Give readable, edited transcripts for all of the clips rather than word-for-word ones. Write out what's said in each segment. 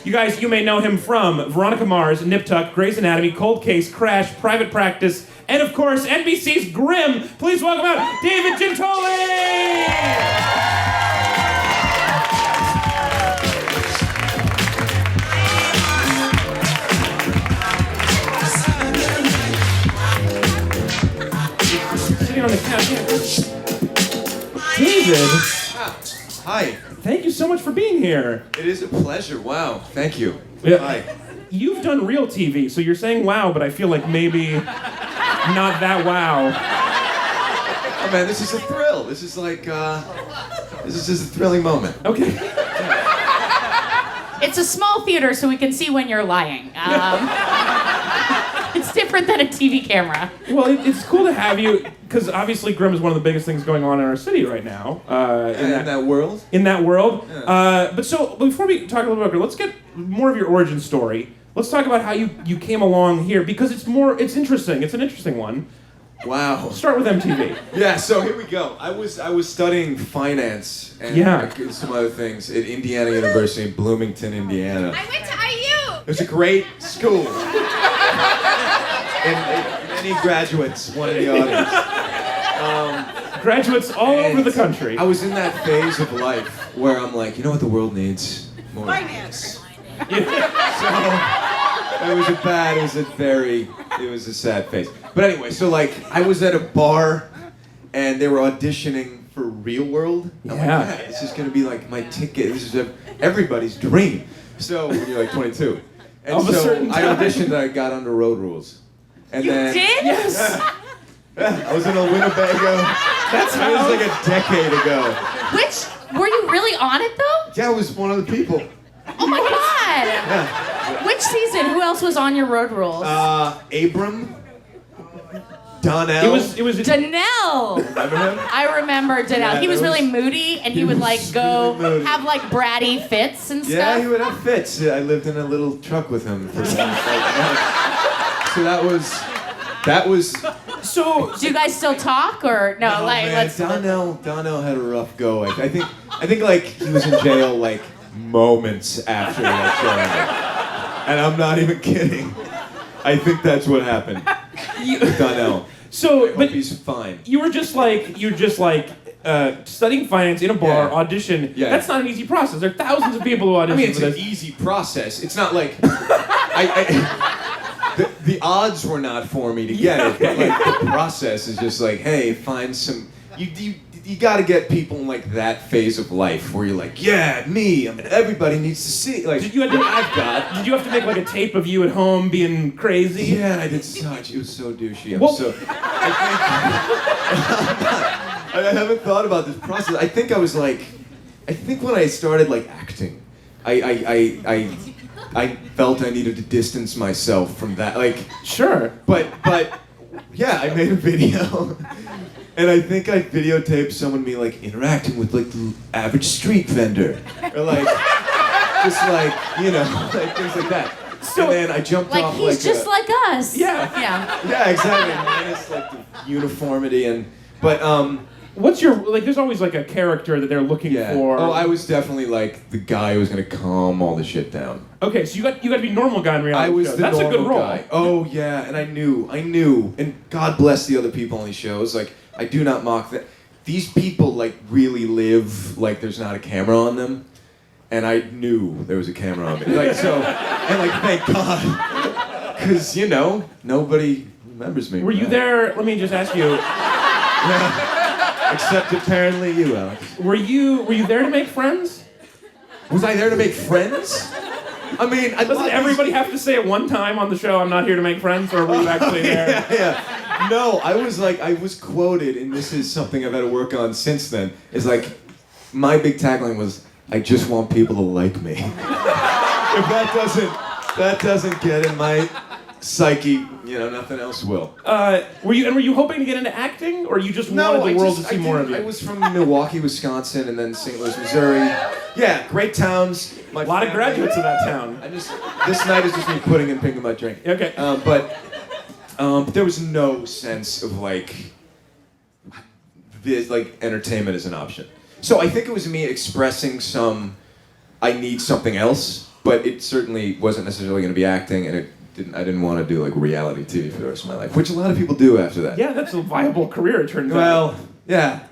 You guys, you may know him from Veronica Mars, Nip Tuck, Grey's Anatomy, Cold Case, Crash, Private Practice, and of course, NBC's Grimm. Please welcome out David Giuntoli! Sitting on the couch. David. Hi. Thank you so much for being here. It is a pleasure. Wow. Thank you. Yeah. Hi. You've done real TV, so you're saying wow, but I feel like maybe not that wow. Oh man, this is a thrill. This is like, this is just a thrilling moment. Okay. It's a small theater, so we can see when you're lying. It's different than a TV camera. Well, it's cool to have you, because obviously Grimm is one of the biggest things going on in our city right now. In that world? In that world. Yeah. But before we talk a little bit about Grimm, let's get more of your origin story. Let's talk about how you came along here, because it's interesting. It's an interesting one. Wow. Start with MTV. Yeah, so here we go. I was studying finance and some other things at Indiana University in Bloomington, Indiana. I went to IU! It was a great school. And many graduates, one in the audience. Graduates all over the country. I was in that phase of life where I'm like, you know what the world needs? More Finance. So it was a sad phase. But anyway, so like I was at a bar and they were auditioning for Real World. I'm like, yeah, this is gonna be like my ticket. This is everybody's dream. So when you're like 22. And Of a certain I time. auditioned and I got under Road Rules. And You then did? Yes. I was in a Winnebago. That's It was like a decade ago. Were you really on it though? Yeah, I was one of the people. Oh my god! Yeah. Which season? Who else was on your Road Rules? Abram. Donnell. It was. Danelle! Remember him? I remember Danelle. Yeah, He was that really was- moody, and he he would was like go really moody. have like bratty fits and stuff. Yeah, he would have fits. I lived in a little truck with him for like months. So that was. So. Do you guys still talk or no? Oh, like man, let's. Donnell had a rough go. I think like he was in jail like moments after that show ended. And I'm not even kidding. I think that's what happened. With Donnell. So, I but hope he's fine. you were just like studying finance in a bar, Yeah. audition. Yeah. That's not an easy process. There are thousands of people who audition I mean, it's for an this. easy process. It's not like the odds were not for me to get it. But like the process is just like, hey, find some. You got to get people in like that phase of life where you're like, yeah, me. I mean, everybody needs to see. Like, Did you have to- I've got. Did you have to make like a tape of you at home being crazy? Yeah, I did such. It was so douchey. Well- I haven't thought about this process. I think when I started like acting, I felt I needed to distance myself from that. Like, Sure. but yeah, I made a video, and I think I videotaped someone me like interacting with like the average street vendor, or like just like like things like that. So- and then I jumped Like off he's like just like us. Yeah. Yeah. yeah, exactly. Minus like the uniformity but What's your there's always like a character that they're looking yeah. for. Oh, I was definitely like the guy who was gonna calm all the shit down. Okay, so you got to be normal guy in reality I was shows. the That's normal a good role. guy. Oh yeah, and I knew, and God bless the other people on these shows. Like I do not mock that. These people like really live like there's not a camera on them, and I knew there was a camera on me. Like so, and like thank God, because nobody remembers me. Were you there? Let me just ask you. Except apparently you, Alex. Were you there to make friends? Was I there to make friends? I mean, Doesn't everybody have to say at one time on the show, "I'm not here to make friends," or were you actually there? Yeah. No, I was quoted, and this is something I've had to work on since then, is like, my big tagline was, I just want people to like me. If that doesn't get in my psyche, nothing else will. Were you hoping to get into acting, or you just wanted the world to see more of you? I was from Milwaukee, Wisconsin, and then St. Louis, Missouri. Yeah, great towns. A lot of graduates in that town. This night is just me putting and picking my drink. Okay. But there was no sense of like entertainment as an option. So I think it was me expressing I need something else. but it certainly wasn't necessarily going to be acting, and I didn't want to do like reality TV for the rest of my life, which a lot of people do after that. Yeah, that's a viable career, it turns out. Well, yeah.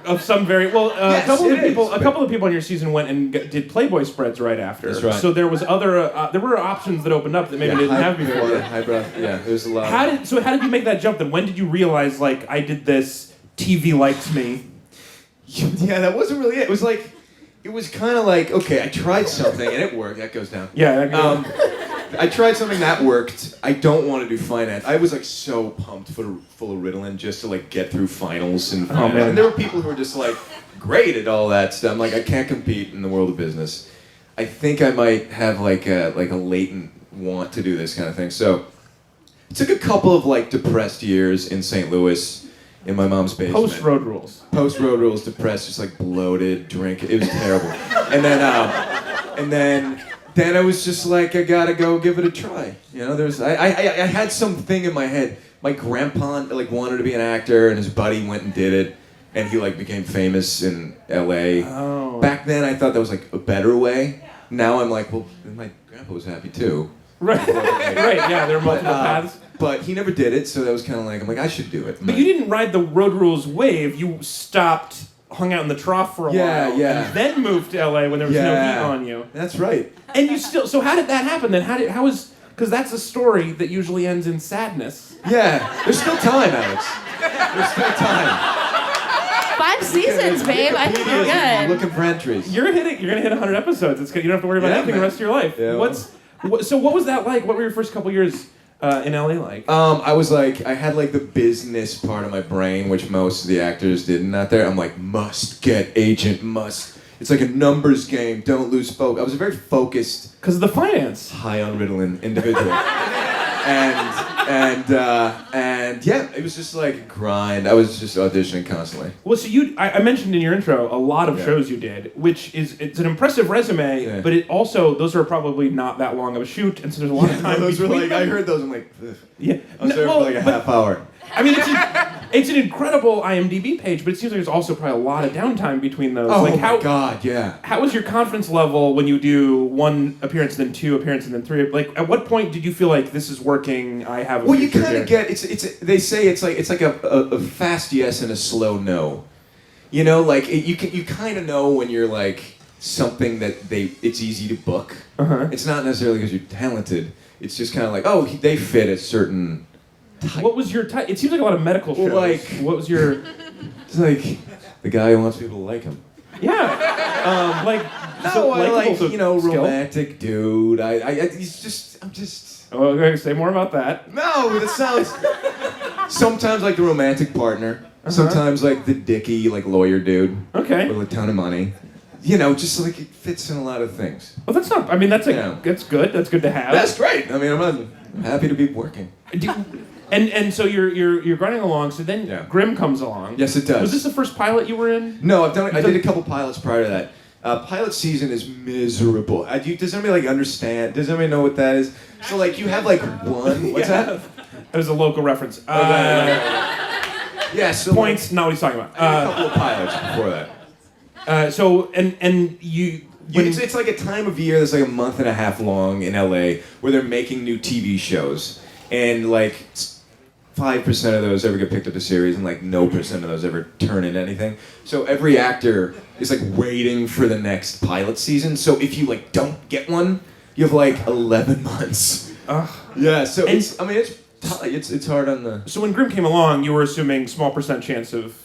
Of some very well, Yes, a couple it of people. is, A couple of people on your season went and did Playboy spreads right after. That's right. So there was there were options that opened up that maybe didn't have before. Yeah, highbrow. Yeah, there's a lot. How did you make that jump? Then when did you realize like I did this? TV likes me. Yeah, that wasn't really it. It was like, it was kind of like, okay, I tried something and it worked. That goes down. Yeah. I tried something that worked. I don't want to do finance. I was like so pumped full of Ritalin just to like get through finals and Oh, man. and there were people who were just like great at all that stuff. I'm like, I can't compete in the world of business. I think I might have like a latent want to do this kind of thing. So it took a couple of like depressed years in St. Louis in my mom's basement. Post Road Rules. Post Road Rules, depressed, just like bloated, drink. It was terrible. And then I was just like, I gotta go give it a try. You know, I had something in my head. My grandpa like wanted to be an actor, and his buddy went and did it, and he like became famous in L.A. Oh. Back then, I thought that was like a better way. Now I'm like, well, my grandpa was happy too. Right. Right. Yeah. There are multiple paths. But he never did it, so that was kind of like, I'm like, I should do it. But you didn't ride the Road Rules wave. You stopped, hung out in the trough for a while, and then moved to LA when there was no heat on you. That's right. And you still. So how did that happen then? Because that's a story that usually ends in sadness. Yeah, there's still time, Alex. There's still time. 5 seasons, babe. I think you're good. Looking for entries. You're gonna hit 100 episodes. It's good. You don't have to worry about anything the rest of your life. Yeah, So what was that like? What were your first couple years in LA like? I was like, I had like the business part of my brain, which most of the actors didn't out there. I'm like, must get agent, must. It's like a numbers game. Don't lose focus. I was a very focused, Because of the finance. high on Ritalin individual. and yeah, it was just like a grind. I was just auditioning constantly. Well, so I mentioned in your intro a lot of shows you did, which it's an impressive resume, but it also, those are probably not that long of a shoot, and so there's a lot of time those were between like, I them. heard those, I'm like, ugh. Yeah. I was there for like a half hour. I mean, it's an incredible IMDb page, but it seems like there's also probably a lot of downtime between those. Oh like my God, yeah. How was your confidence level when you do 1 appearance, then 2 appearances, and then 3? Like, at what point did you feel like this is working? I have a Well, you future kind here? of get they say it's like a fast yes and a slow no. You know, like you kind of know when you're like something that it's easy to book. Uh-huh. It's not necessarily because you're talented. It's just kind of like, oh, they fit a certain type. What was your type? It seems like a lot of medical shows. Well, like- What was your... It's like the guy who wants people to like him. Yeah. Like... No, so I like, likable you know, skill? romantic dude. I'm just. Oh, okay, say more about that. No, that sounds. Sometimes like the romantic partner. Sometimes like the dicky like lawyer dude Okay. with a ton of money. You know, just like it fits in a lot of things. Well, that's not... I mean, that's Yeah. that's good. That's good to have. That's great. I mean, I'm happy to be working. And so you're running along. So then Yeah. Grimm comes along. Yes, it does. Was this the first pilot you were in? No, I did a couple pilots prior to that. Pilot season is miserable. Does anybody like understand? Does anybody know what that is? So like you have like one. What's Yeah. that? That was a local reference. Yeah. So Points. Not what he's talking I did a about. couple of pilots before that. So and you. When, It's like a time of year that's like a month and a half long in LA where they're making new TV shows, and like 5% of those ever get picked up a series, and like no percent of those ever turn into anything. So every actor is like waiting for the next pilot season. So if you like don't get one, you have like 11 months. Yeah. So it's hard on the. So when Grimm came along, you were assuming small percent chance of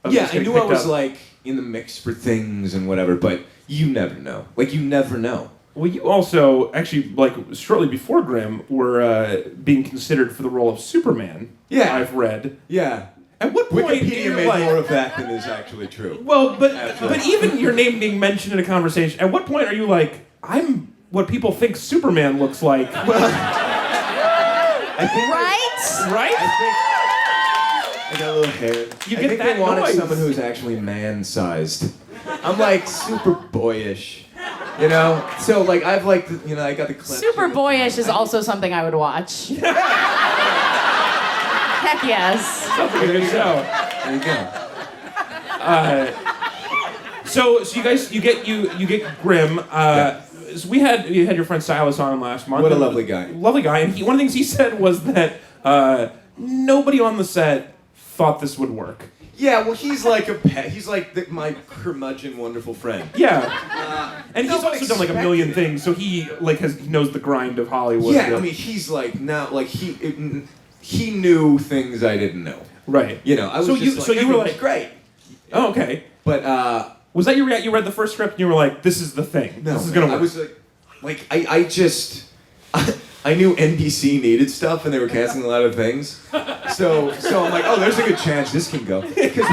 Yeah, this I getting knew I picked was up. like in the mix for things and whatever, but you never know. Like you never know. Well, you also actually like shortly before Grimm were being considered for the role of Superman. Yeah. I've read. Yeah. At what point in Wikipedia your made life- more of that than is actually true. Well, but Absolutely. but even your name being mentioned in a conversation, at what point are you like, I'm what people think Superman looks like? I think Right? Right? I got a little hair. You I get think that they wanted noise. someone who's actually man-sized. I'm like super boyish, you know. So like I've like I got the clip. Super boyish is also something I would watch. Heck yes. Sounds like a good show. There you go. So you guys you get Grimm. we had your friend Silas on last month. What a lovely guy. Lovely guy, and one of the things he said was that nobody on the set thought this would work. Yeah, well, he's like my curmudgeon, wonderful friend. Yeah, and he's also done like a million things, so he knows the grind of Hollywood. Yeah, I mean, he's like now like he knew things I didn't know. Right. You know, I was so you were like great. Oh, okay. But was that your reaction? You read the first script and you were like, "This is the thing. No, this is gonna work." I was like I knew NBC needed stuff and they were casting a lot of things. So I'm like, oh, there's a good chance this can go. Because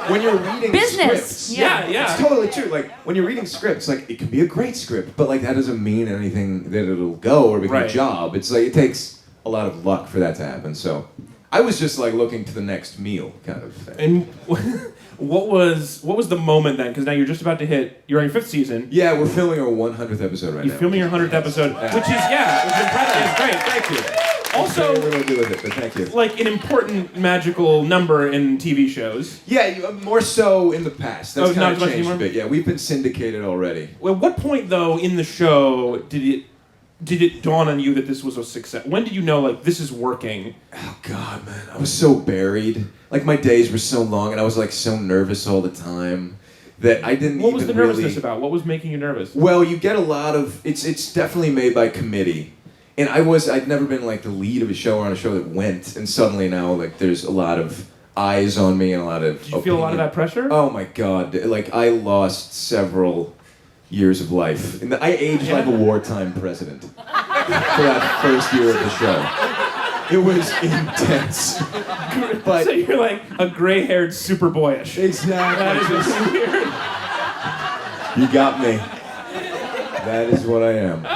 when you're reading Business. scripts, Yeah. it's totally true. Like when you're reading scripts, like it can be a great script, but like that doesn't mean anything that it'll go or become a job. It's like it takes a lot of luck for that to happen. So I was just like looking to the next meal kind of thing. And what was the moment then? Because now you're just about to you're on your 5th season. Yeah, we're filming our 100th episode right now. You're filming your 100th episode, which is impressive. It's great. Thank you. Also, what do I do with it? But thank you. Like an important magical number in TV shows. Yeah, more so in the past. That's kind of changed anymore? a bit. Yeah, we've been syndicated already. Well, what point though in the show did it dawn on you that this was a success? When did you know like this is working? Oh God, man, I was so buried. Like my days were so long, and I was like so nervous all the time that I didn't. What was the nervousness about? What was making you nervous? Well, you get a lot of. It's definitely made by committee. And I'd never been like the lead of a show or on a show that went, and suddenly now like there's a lot of eyes on me and a lot of. Did you feel a lot of that pressure? Oh my God! Like I lost several years of life, and I aged like a wartime president for that first year of the show. It was intense. But so you're like a gray-haired super boyish. Exactly. That is just weird. You got me. That is what I am.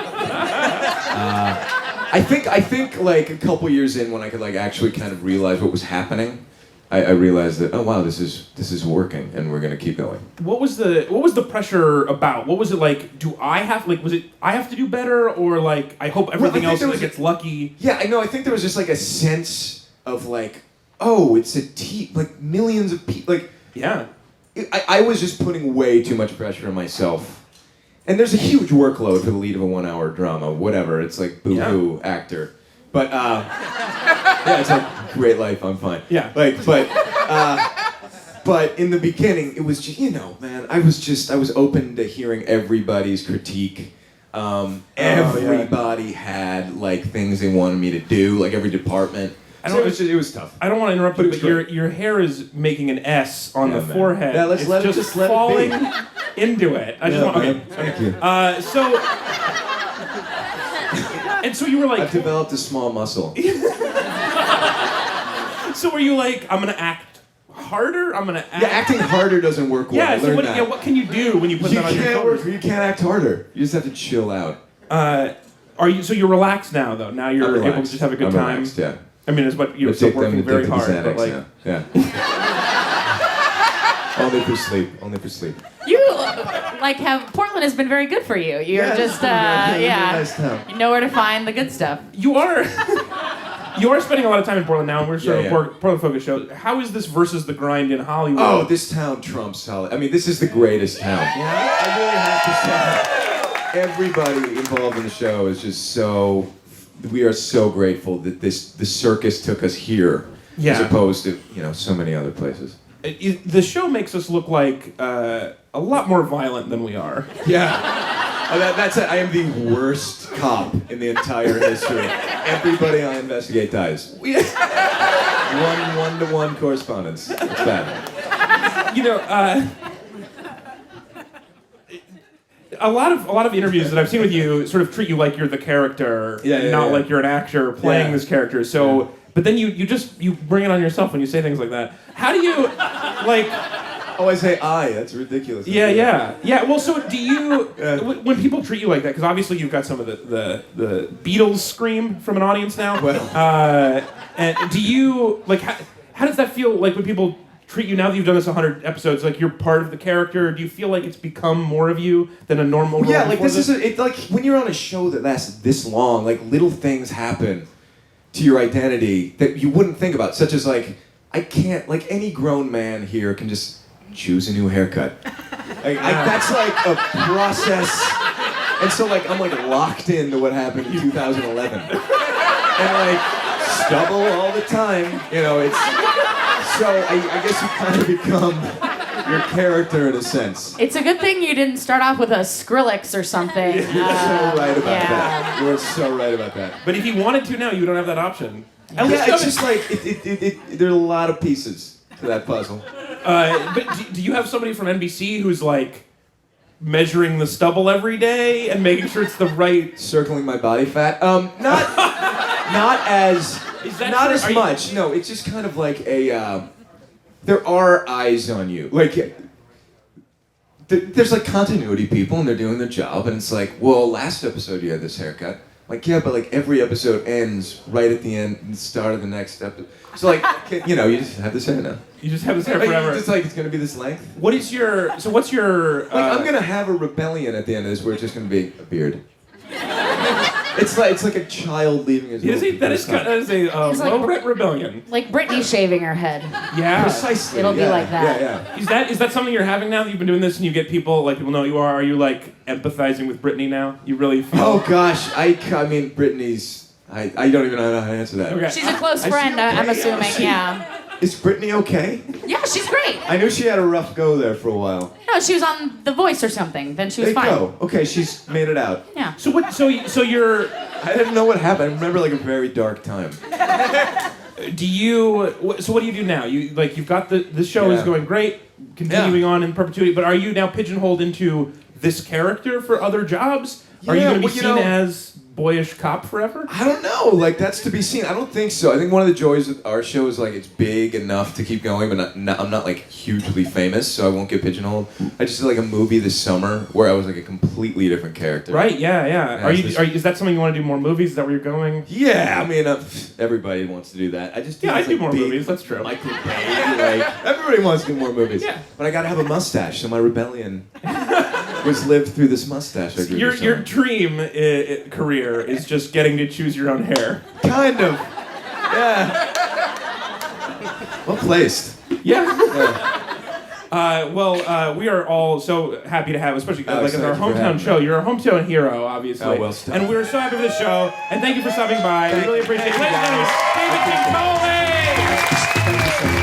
I think like a couple years in when I could like actually kind of realize what was happening, I realized that, oh wow, this is working and we're gonna keep going. What was the pressure about? What was it like? Was it I have to do better, or like I hope everything else gets lucky? Yeah, I know. I think there was just like a sense of like, oh, it's a team, like millions of people, like yeah. I was just putting way too much pressure on myself. And there's a huge workload for the lead of a 1-hour drama, whatever. It's like boo-hoo actor. But, yeah, it's like, great life, I'm fine. Yeah. But in the beginning, it was just, man, I was open to hearing everybody's critique. Everybody had, like, things they wanted me to do, like every department. It was tough. I don't want to interrupt you, but your hair is making an S on the forehead. Yeah, let's let it falling into it. I just want. Okay. Thank you. So you were like. I've developed a small muscle. So were you like, I'm gonna act harder? I'm gonna act. Yeah, acting harder doesn't work well. Yeah. So what can you do when you put that on your shoulders? You can't act harder. You just have to chill out. So you're relaxed now though? Now you're able to just have a good time. Relaxed, yeah. I mean, it's what you're still working very hard, but like, yeah. Only for sleep. You have Portland has been very good for you. You're just nice town. you know where to find the good stuff. You are spending a lot of time in Portland now, and we're sort of a Portland focus show. How is this versus the grind in Hollywood? Oh, this town trumps Hollywood. I mean, this is the greatest town. Yeah, I really have to say, everybody involved in the show is just so. We are so grateful that the circus took us here, as opposed to so many other places. The show makes us look like a lot more violent than we are. Yeah, that's it. I am the worst cop in the entire history. Everybody I investigate dies. 1-to-1 correspondence. It's bad. A lot of interviews that I've seen with you sort of treat you like you're the character, not like you're an actor playing this character. So, but then you bring it on yourself when you say things like that. How do you like? Oh, I say I. That's ridiculous. Yeah. Well, so do you when people treat you like that? Because obviously you've got some of the Beatles scream from an audience now. Well, and do you like how does that feel like when people treat you now that you've done this 100 episodes, like you're part of the character? Do you feel like it's become more of you than a normal role? Yeah, like it's like when you're on a show that lasts this long, like little things happen to your identity that you wouldn't think about, such as like I can't, like any grown man here can just choose a new haircut. That's like a process, And so like I'm like locked into what happened in 2011. And like stubble all the time, you know, it's so I guess you kind of become your character in a sense. It's a good thing you didn't start off with a Skrillex or something. You're so right about that. You are so right about that. But if you wanted to now, you don't have that option. At least it's just like there are a lot of pieces to that puzzle. But do you have somebody from NBC who's like measuring the stubble every day and making sure it's the right? Circling my body fat. Not as much. No, it's just kind of like a. There are eyes on you. Like there's like continuity people and they're doing their job and it's like, well, last episode you had this haircut. Like, yeah, but like every episode ends right at the end and the start of the next episode. So like, you know, you just have this hair now. You just have this hair forever. It's like, it's gonna be this length. What's your... Like, I'm gonna have a rebellion at the end of this where it's just gonna be a beard. It's like a child leaving his... That is a low-rent rebellion. Like Britney shaving her head. Yeah. Precisely. It'll be like that. Yeah. Is that something you're having now that you've been doing this and you get people know who you are? Are you like empathizing with Britney now? You really feel... Oh gosh, I mean Britney's... I don't even know how to answer that. Okay. She's a close friend, I'm assuming, yeah. Is Britney okay? Yeah, she's great. I knew she had a rough go there for a while. No, she was on The Voice or something. Then she was There you fine. go. Okay, she's made it out. Yeah. So what? So you're... I didn't know what happened. I remember like a very dark time. Do you... So what do you do now? You've got this show is going great, continuing on in perpetuity, but are you now pigeonholed into this character for other jobs? Are you going to be seen as boyish cop forever? I don't know. Like, that's to be seen. I don't think so. I think one of the joys of our show is like it's big enough to keep going, but I'm not like hugely famous, so I won't get pigeonholed. I just did like a movie this summer where I was like a completely different character. Right? Yeah. Is that something you want to do more movies? Is that where you're going? Yeah. I mean, everybody wants to do that. I just I do more movies. That's true. Michael Bay, like everybody wants to do more movies. Yeah. But I got to have a mustache, so my rebellion was lived through this mustache. Your dream career is just getting to choose your own hair. Kind of. Yeah. Well placed. Yeah. We are all so happy to have, especially as our hometown show. You're a hometown hero, obviously. Oh, well, stop. And we're so happy for this show. And thank you for stopping by. We really appreciate it. Ladies and gentlemen, David Giuntoli!